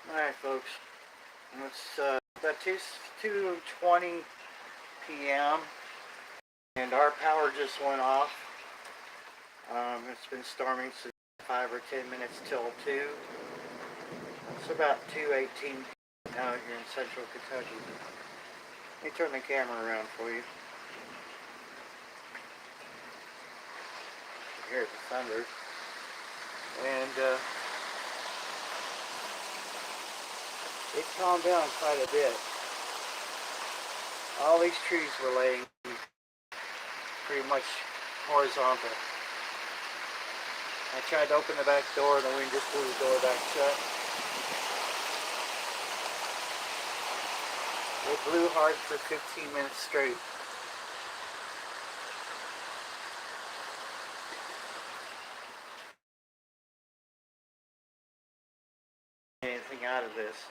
Alright folks, it's about 2:20 p.m. and our power just went off. It's been storming since 5 or 10 minutes till 2. It's about 2:18 now here in central Kentucky. Let me turn the camera around for you. Hear the thunder. And it calmed down quite a bit. All these trees were laying pretty much horizontal. I tried to open the back door and the wind just blew the door back shut. It blew hard for 15 minutes straight. Anything out of this.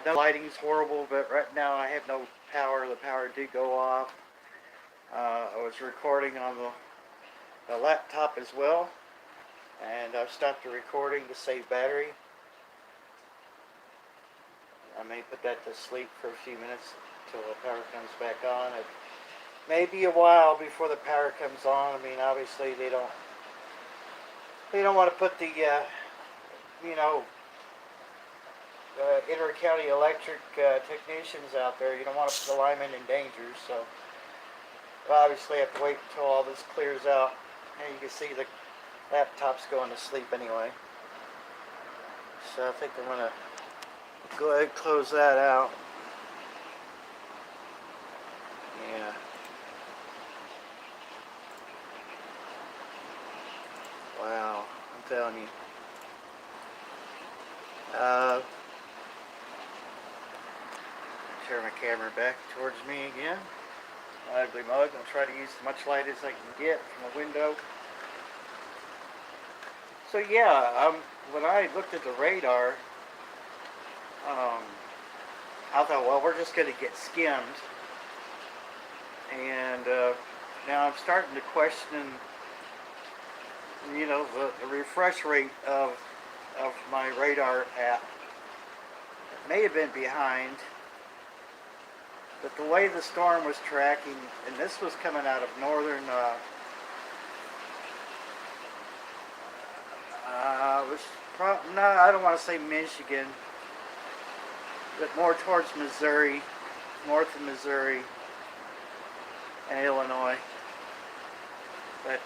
The lighting's horrible, but right now I have no power. The power did go off. I was recording on the laptop as well, and I've stopped the recording to save battery. I may put that to sleep for a few minutes until the power comes back on. It may be a while before the power comes on. I mean, obviously they don't want to put the inter-county electric technicians out there. You don't want to put the linemen in danger, so obviously I have to wait until all this clears out. And you can see the laptop's going to sleep anyway. So I think I'm going to go ahead and close that out. Yeah. Wow, I'm telling you. Turn my camera back towards me again. My ugly mug. I'll try to use as much light as I can get from the window. So yeah, when I looked at the radar, I thought, well, we're just going to get skimmed. And now I'm starting to question, the refresh rate of my radar app. It may have been behind. But the way the storm was tracking, and this was coming out of northern, I don't want to say Michigan, but more towards Missouri, north of Missouri and Illinois. But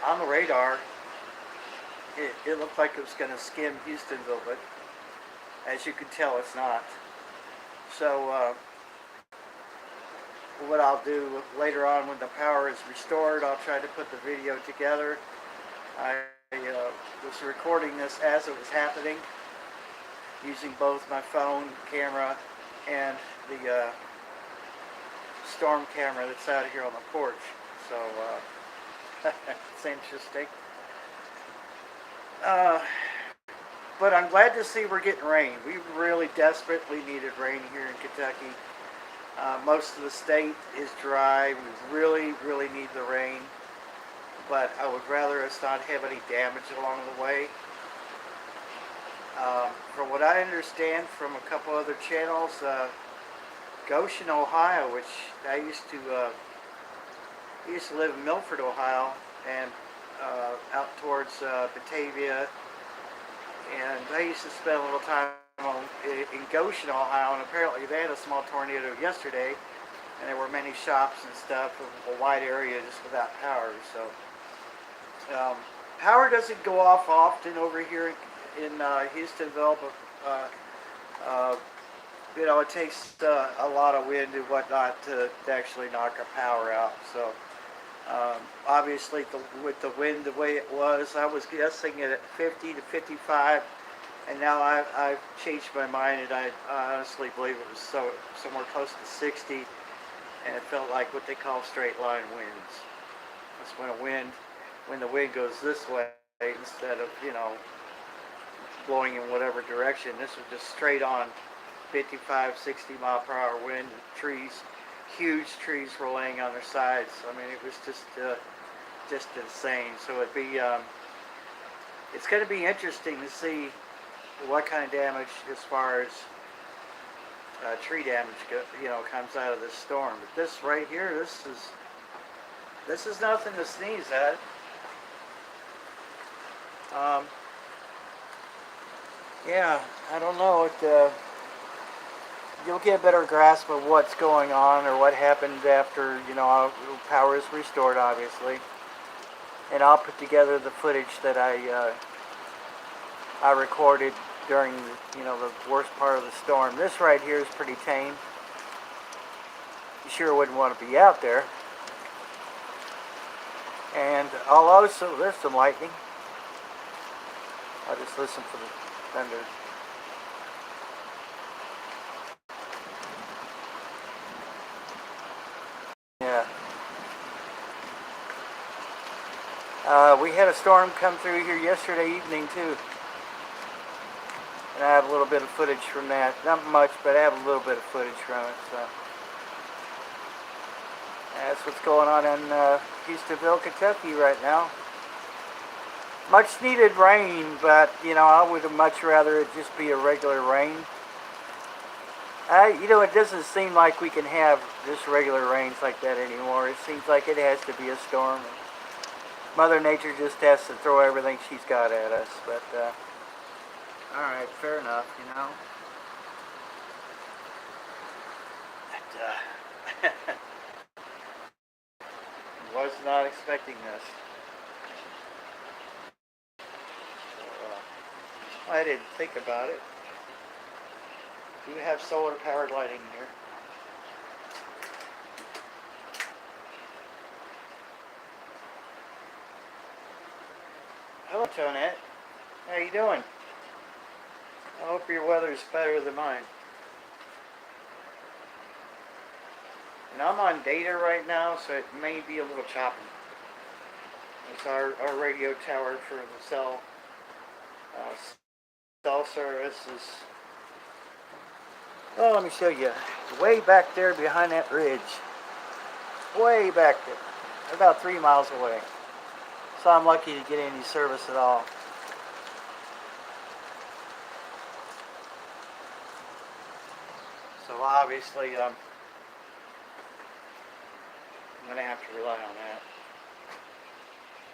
on the radar, it looked like it was going to skim Hustonville, but as you can tell, it's not. So what I'll do later on when the power is restored, I'll try to put the video together. I was recording this as it was happening, using both my phone camera and the storm camera that's out here on the porch. So it's interesting. But I'm glad to see we're getting rain. We really desperately needed rain here in Kentucky. Most of the state is dry. We really, really need the rain. But I would rather us not have any damage along the way. From what I understand from a couple other channels, Goshen, Ohio, which I used to live in Milford, Ohio, and out towards Batavia. And I used to spend a little time in Goshen, Ohio, and apparently they had a small tornado yesterday, and there were many shops and stuff, a wide area just without power. So power doesn't go off often over here in Hustonville, but it takes a lot of wind and whatnot to actually knock our power out. So obviously with the wind the way it was, I was guessing it at 50 to 55, and now I've changed my mind, and I honestly believe it was somewhere close to 60, and it felt like what they call straight line winds. That's when the wind goes this way instead of blowing in whatever direction. This was just straight on 55, 60 mile per hour wind. Huge trees were laying on their sides. I mean, it was just insane. So it's going to be interesting to see what kind of damage as far as tree damage comes out of this storm. But this right here, this is nothing to sneeze at. Um, yeah, I don't know. You'll get a better grasp of what's going on or what happened after power is restored, obviously. And I'll put together the footage that I recorded during the worst part of the storm. This right here is pretty tame. You sure wouldn't want to be out there. And I'll also, there's some lightning. I'll just listen for the thunder. Yeah. We had a storm come through here yesterday evening too. And I have a little bit of footage from that. Not much, but I have a little bit of footage from it. So that's what's going on in Hustonville, Kentucky right now. Much needed rain, but I would have much rather it just be a regular rain. It doesn't seem like we can have just regular rains like that anymore. It seems like it has to be a storm. Mother Nature just has to throw everything she's got at us. But all right, fair enough. But, was not expecting this. I didn't think about it. Do have solar powered lighting here. Hello, Tonette. How you doing? I hope your weather's better than mine. And I'm on data right now, so it may be a little choppy. It's our radio tower for the cell service is. Oh, let me show you. Way back there behind that ridge. Way back there. About 3 miles away. So I'm lucky to get any service at all. So obviously, I'm going to have to rely on that.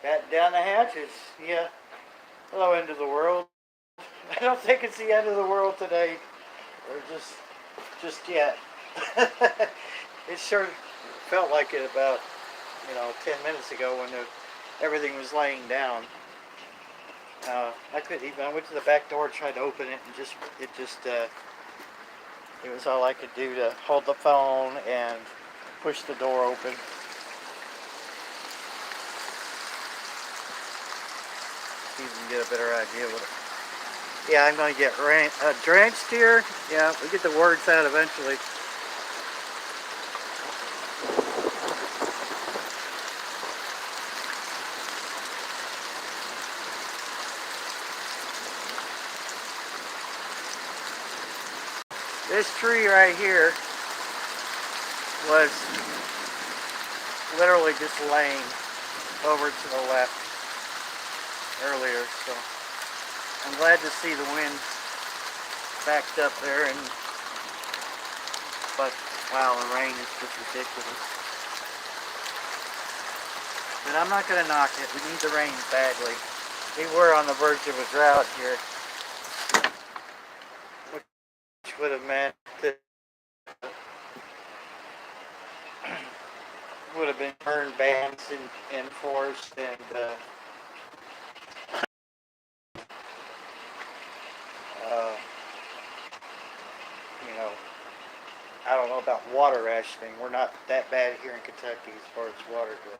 Batten down the hatches. Yeah. Hello, end of the world. I don't think it's the end of the world today. Or just yet. It sure felt like it about 10 minutes ago when everything was laying down. I couldn't even. I went to the back door, tried to open it, and it was all I could do to hold the phone and push the door open. See if you can get a better idea what it. Yeah, I'm going to get drenched here. Yeah, we'll get the words out eventually. This tree right here was literally just laying over to the left earlier, so I'm glad to see the wind backed up there, but wow, the rain is just ridiculous. But I'm not going to knock it. We need the rain badly. We were on the verge of a drought here, which would have meant that would have been burn bans enforced and I don't know about water rationing. We're not that bad here in Kentucky as far as water goes.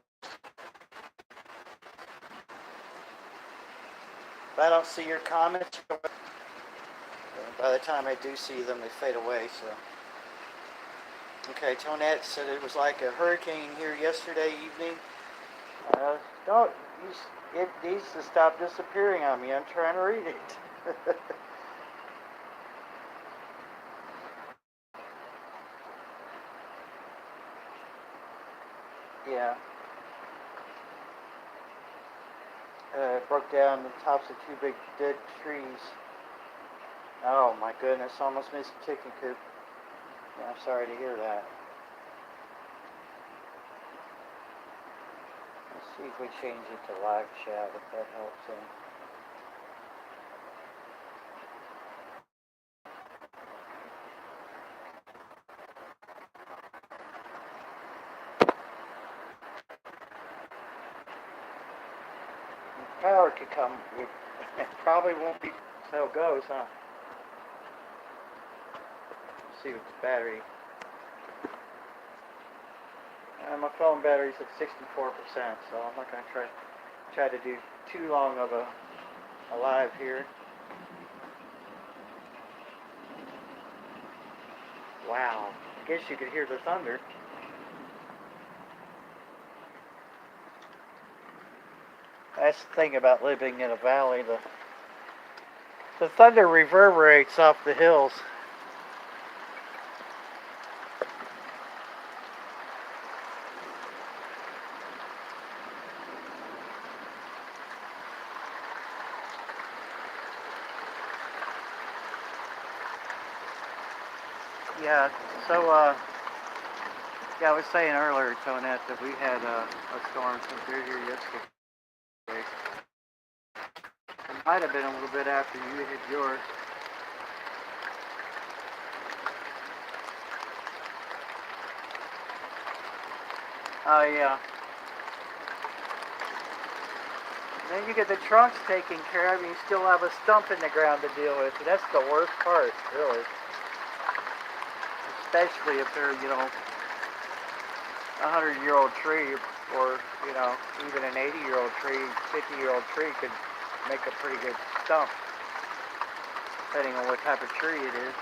If I don't see your comments, by the time I do see them, they fade away. So, okay, Tonette said it was like a hurricane here yesterday evening. Don't. It needs to stop disappearing on me. I'm trying to read it. Yeah. It broke down the tops of two big dead trees. Oh my goodness, almost missed the chicken coop. Yeah, I'm sorry to hear that. Let's see if we change it to live chat, if that helps him. Power could come. It probably won't be how it goes, huh? Let's see what the battery. My phone battery's at 64%, so I'm not going to try to do too long of a live here. Wow, I guess you could hear the thunder. That's the thing about living in a valley. The thunder reverberates off the hills. Yeah, so, yeah, I was saying earlier, Tonette, that we had a storm come through here yesterday. It might have been a little bit after you hit yours. Oh, yeah. And then you get the trunks taken care of, and you still have a stump in the ground to deal with. And that's the worst part, really. Especially if they're, 100-year-old tree, or, even an 80-year-old tree, 50-year-old tree could make a pretty good stump, depending on what type of tree it is.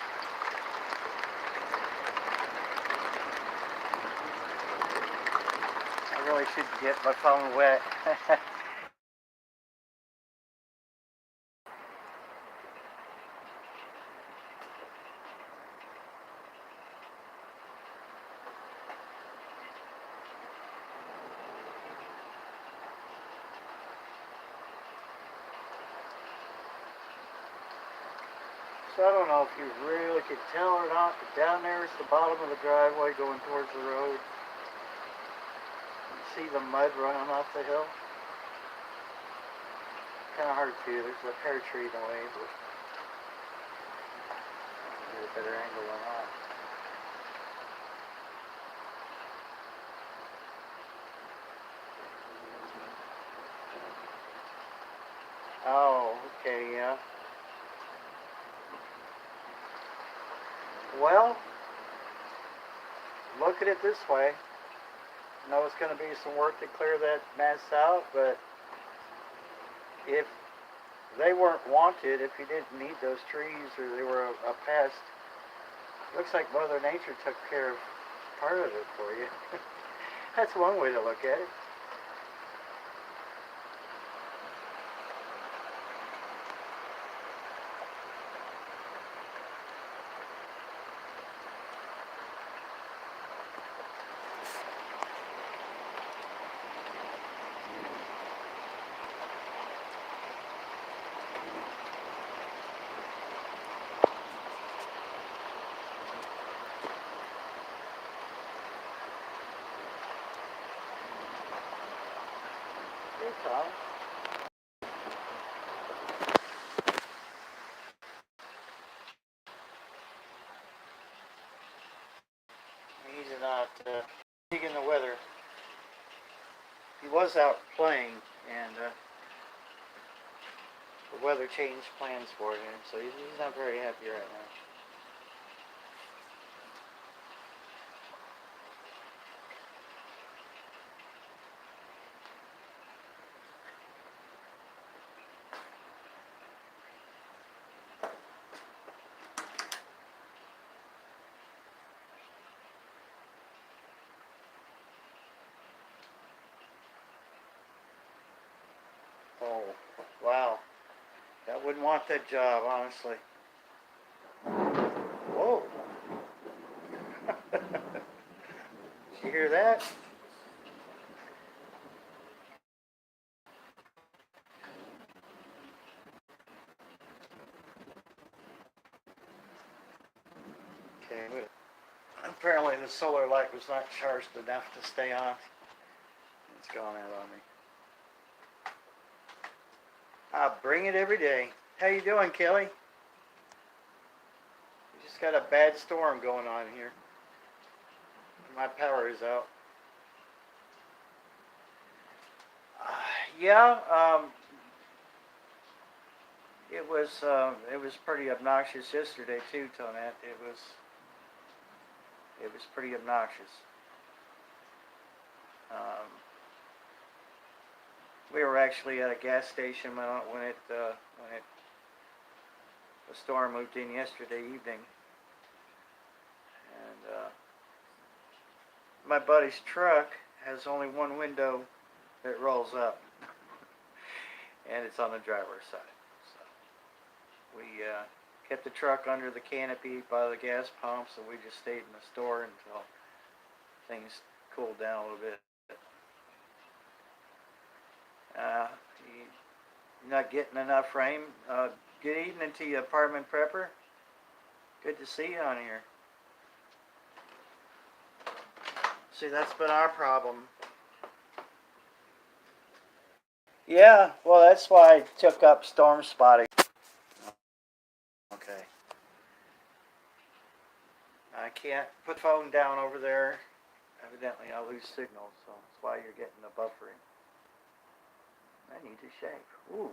I really should get my phone wet. So I don't know if you really could tell or not, but down there is the bottom of the driveway going towards the road. You see the mud running off the hill? Kind of hard to. There's a pear tree in the way, but I'll get a better angle on that. Oh, okay, yeah. Well, look at it this way. I know it's going to be some work to clear that mess out, but if they weren't wanted, if you didn't need those trees or they were a pest, looks like Mother Nature took care of part of it for you. That's one way to look at it. Hey, Tom. He's not digging the weather. He was out playing, and the weather changed plans for him, so he's not very happy right now. Oh, wow. I wouldn't want that job, honestly. Whoa. Did you hear that? Okay, but apparently the solar light was not charged enough to stay on. It's gone out on me. I bring it every day. How you doing, Kelly? We just got a bad storm going on here. My power is out. Yeah, it was pretty obnoxious yesterday too, Tonette. It was pretty obnoxious. Um, we were actually at a gas station when the storm moved in yesterday evening, and my buddy's truck has only one window that rolls up, and it's on the driver's side. So we kept the truck under the canopy by the gas pumps, and we just stayed in the store until things cooled down a little bit. Uh, you're not getting enough rain. Good evening to you, apartment prepper. Good to see you on here. See, that's been our problem. Yeah, well, that's why I took up storm spotting. Okay. I can't put the phone down over there. Evidently, I'll lose signal, so that's why you're getting the buffering. I need to shave. Ooh.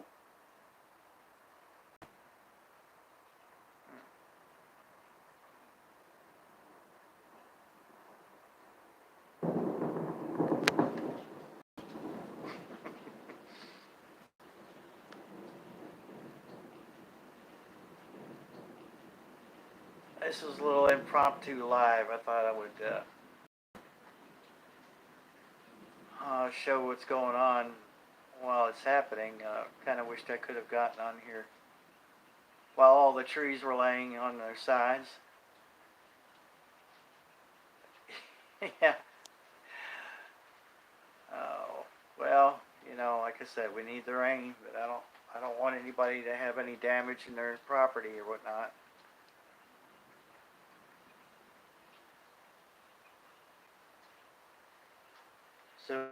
This is a little impromptu live. I thought I would show what's going on while it's happening. Kind of wished I could have gotten on here while all the trees were laying on their sides. Yeah. Oh, well, like I said, we need the rain, but I don't want anybody to have any damage in their property or whatnot. So,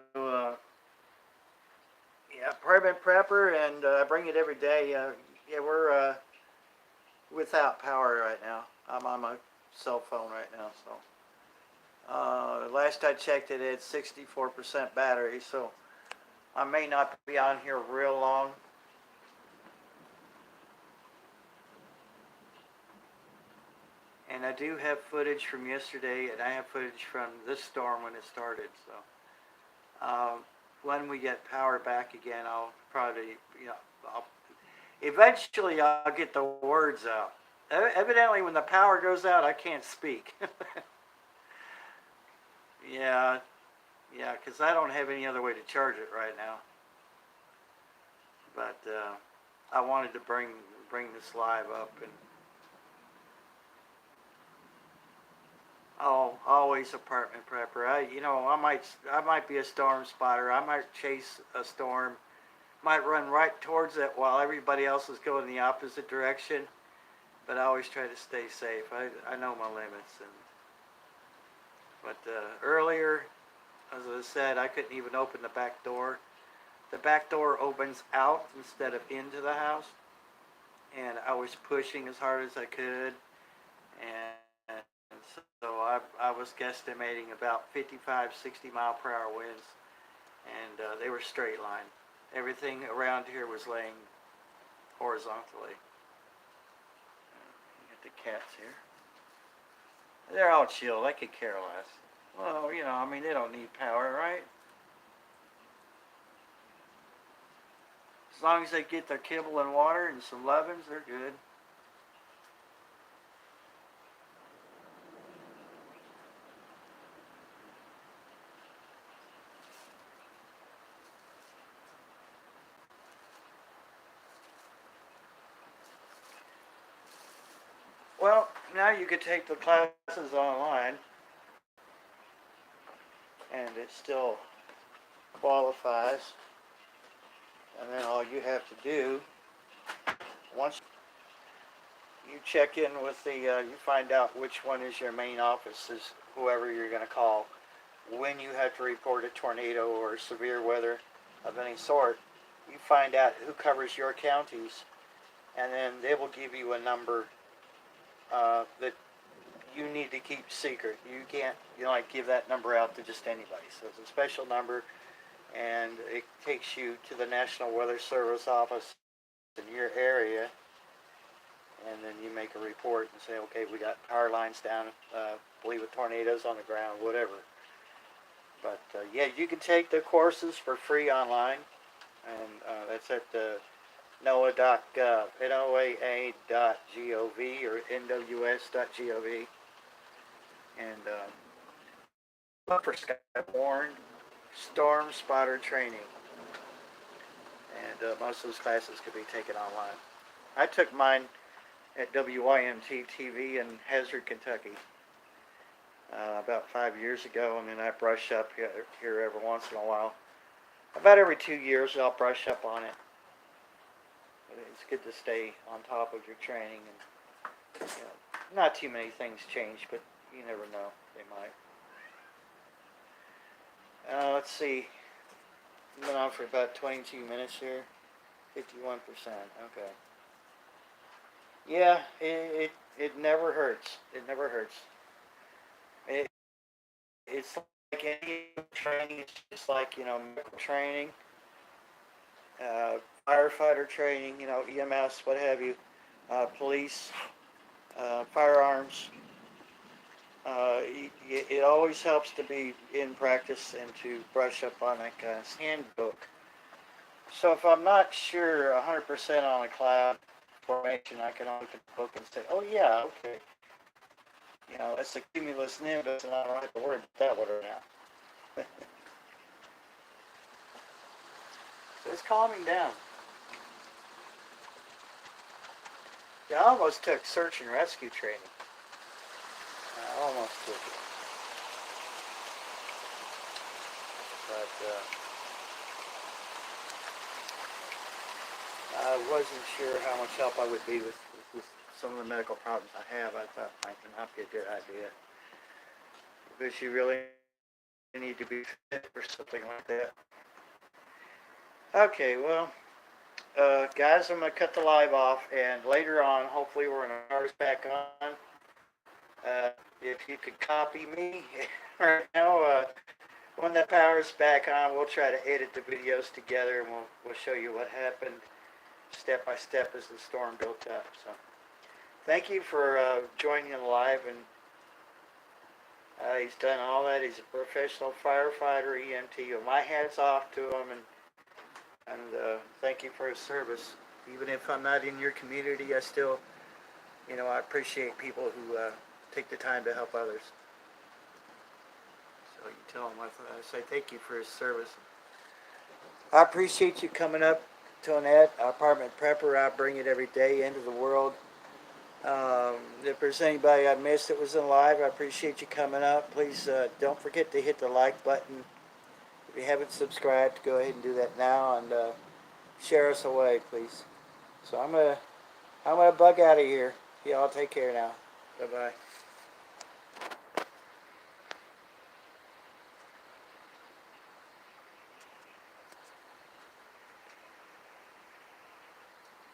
yeah, apartment prepper, and I bring it every day. Yeah, we're without power right now. I'm on my cell phone right now, so. Last I checked it had 64% battery, so I may not be on here real long. And I do have footage from yesterday, and I have footage from this storm when it started. So when we get power back again, I'll probably, I'll, eventually I'll get the words out. Evidently, when the power goes out, I can't speak. Yeah, yeah, because I don't have any other way to charge it right now. But I wanted to bring this live up, and oh, always apartment prepper. I might be a storm spotter. I might chase a storm, might run right towards it while everybody else is going the opposite direction. But I always try to stay safe. I know my limits, but earlier, as I said, I couldn't even open the back door. The back door opens out instead of into the house, and I was pushing as hard as I could, and so I was guesstimating about 55, 60 mile per hour winds, and they were straight line. Everything around here was laying horizontally. Get the cats here. They're all chill. They could care less. Well, I mean, they don't need power, right? As long as they get their kibble and water and some lovin's, they're good. Well, now you could take the classes online, and it still qualifies. And then all you have to do, once you check in with the, you find out which one is your main office, is whoever you're going to call when you have to report a tornado or severe weather of any sort. You find out who covers your counties, and then they will give you a number that you need to keep secret. You can't, like give that number out to just anybody. So it's a special number, and it takes you to the National Weather Service office in your area, and then you make a report and say, okay, we got power lines down, believe with tornadoes on the ground, whatever. But yeah, you can take the courses for free online, and that's at NOAA.gov, NOAA.gov or NWS.gov, and look for Skyborne Storm Spotter Training, and most of those classes could be taken online. I took mine at WYMT TV in Hazard, Kentucky, about 5 years ago, and then I brush up here every once in a while. About every 2 years, I'll brush up on it. But it's good to stay on top of your training, and not too many things change, but you never know, they might. Let's see. Been on for about 22 minutes here. 51%. Okay. Yeah, it never hurts. It never hurts. It's like any training. It's just like medical training, uh, firefighter training. EMS, what have you, police, firearms. It always helps to be in practice and to brush up on that kind of handbook. So if I'm not sure 100% on a cloud formation, I can open the book and say, oh yeah, okay. It's a cumulus nimbus, and I don't have to worry about that one or not. So it's calming down. Yeah, I almost took search and rescue training. I almost took it. But I wasn't sure how much help I would be with some of the medical problems I have. I thought might not be a good idea, because you really need to be fit for something like that. Okay, well, guys, I'm going to cut the live off, and later on, hopefully when our power's back on, if you could copy me right now, when the power's back on, we'll try to edit the videos together, and we'll show you what happened step by step as the storm built up. So thank you for joining in live, and he's done all that. He's a professional firefighter, EMT. My hat's off to him, and thank you for his service. Even if I'm not in your community, I still, I appreciate people who take the time to help others. So you tell him I say thank you for his service. I appreciate you coming up to Annette, our apartment prepper. I bring it every day into the world. If there's anybody I missed that was in live, I appreciate you coming up. Please don't forget to hit the like button. If you haven't subscribed, go ahead and do that now, and share us away, please. So I'm gonna bug out of here. Y'all take care now. Bye bye.